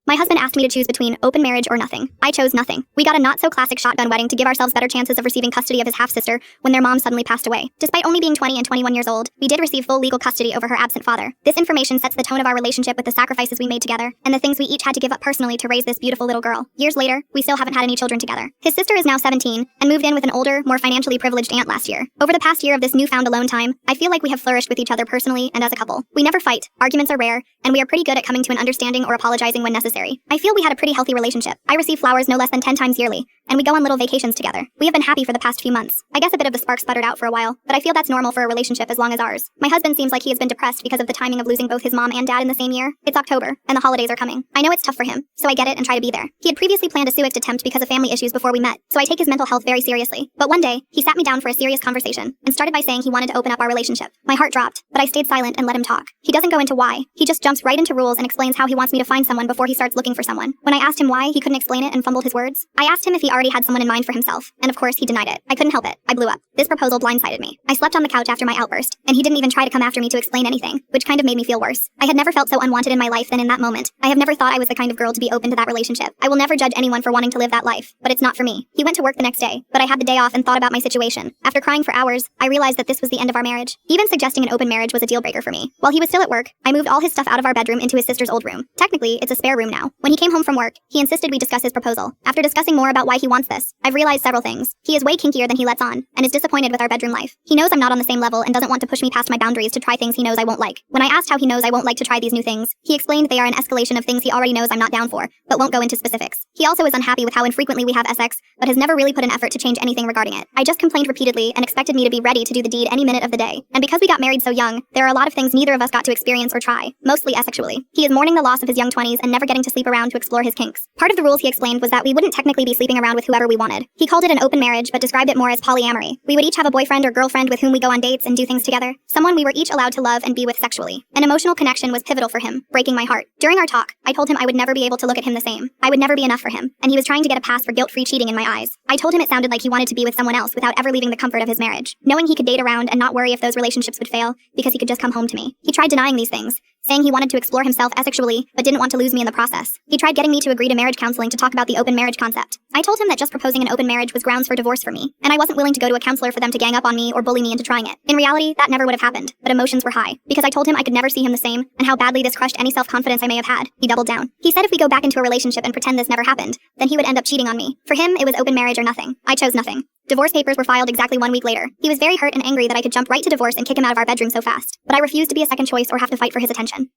My husband asked me to choose between open marriage or nothing. I chose nothing. We got a not-so-classic shotgun wedding to give ourselves better chances of receiving custody of his half-sister when their mom suddenly passed away. Despite only being 20 and 21 years old, we did receive full legal custody over her absent father. This information sets the tone of our relationship with the sacrifices we made together and the things we each had to give up personally to raise this beautiful little girl. Years later, we still haven't had any children together. His sister is now 17 and moved in with an older, more financially privileged aunt last year. Over the past year of this newfound alone time, I feel like we have flourished with each other personally and as a couple. We never fight, arguments are rare, and we are pretty good at coming to an understanding or apologizing when necessary. I feel we had a pretty healthy relationship. I receive flowers no less than 10 times yearly, and we go on little vacations together. We have been happy for the past few months. I guess a bit of the spark sputtered out for a while, but I feel that's normal for a relationship as long as ours. My husband seems like he has been depressed because of the timing of losing both his mom and dad in the same year. It's October, and the holidays are coming. I know it's tough for him, so I get it and try to be there. He had previously planned a suicide attempt because of family issues before we met, so I take his mental health very seriously. But one day, he sat me down for a serious conversation and started by saying he wanted to open up our relationship. My heart dropped, but I stayed silent and let him talk. He doesn't go into why. He just jumps right into rules and explains how he wants me to find someone before he starts looking for someone. When I asked him why, he couldn't explain it and fumbled his words. I asked him if he already had someone in mind for himself, and of course he denied it. I couldn't help it. I blew up. This proposal blindsided me. I slept on the couch after my outburst, and he didn't even try to come after me to explain anything, which kind of made me feel worse. I had never felt so unwanted in my life than in that moment. I have never thought I was the kind of girl to be open to that relationship. I will never judge anyone for wanting to live that life, but it's not for me. He went to work the next day, but I had the day off and thought about my situation. After crying for hours, I realized that this was the end of our marriage. Even suggesting an open marriage was a deal breaker for me. While he was still at work, I moved all his stuff out of our bedroom into his sister's old room. Technically, it's a spare room now. When he came home from work, he insisted we discuss his proposal. After discussing more about why he wants this, I've realized several things. He is way kinkier than he lets on, and is disappointed with our bedroom life. He knows I'm not on the same level and doesn't want to push me past my boundaries to try things he knows I won't like. When I asked how he knows I won't like to try these new things, he explained they are an escalation of things he already knows I'm not down for, but won't go into specifics. He also is unhappy with how infrequently we have sex, but has never really put an effort to change anything regarding it. I just complained repeatedly and expected me to be ready to do the deed any minute of the day. And because we got married so young, there are a lot of things neither of us got to experience or try, mostly asexually. He is mourning the loss of his young 20s and never getting to sleep around to explore his kinks. Part of the rules he explained was that we wouldn't technically be sleeping around with whoever we wanted. He called it an open marriage but described it more as polyamory. We would each have a boyfriend or girlfriend with whom we go on dates and do things together, someone we were each allowed to love and be with sexually. An emotional connection was pivotal for him, breaking my heart. During our talk, I told him I would never be able to look at him the same. I would never be enough for him, and he was trying to get a pass for guilt-free cheating in my eyes. I told him it sounded like he wanted to be with someone else without ever leaving the comfort of his marriage, knowing he could date around and not worry if those relationships would fail because he could just come home to me. He tried denying these things, saying he wanted to explore himself asexually but didn't want to lose me in the process. He tried getting me to agree to marriage counseling to talk about the open marriage concept. I told him that just proposing an open marriage was grounds for divorce for me, and I wasn't willing to go to a counselor for them to gang up on me or bully me into trying it. In reality, that never would have happened, but emotions were high, because I told him I could never see him the same, and how badly this crushed any self-confidence I may have had. He doubled down. He said if we go back into a relationship and pretend this never happened, then he would end up cheating on me. For him, it was open marriage or nothing. I chose nothing. Divorce papers were filed exactly 1 week later. He was very hurt and angry that I could jump right to divorce and kick him out of our bedroom so fast, but I refused to be a second choice or have to fight for his attention.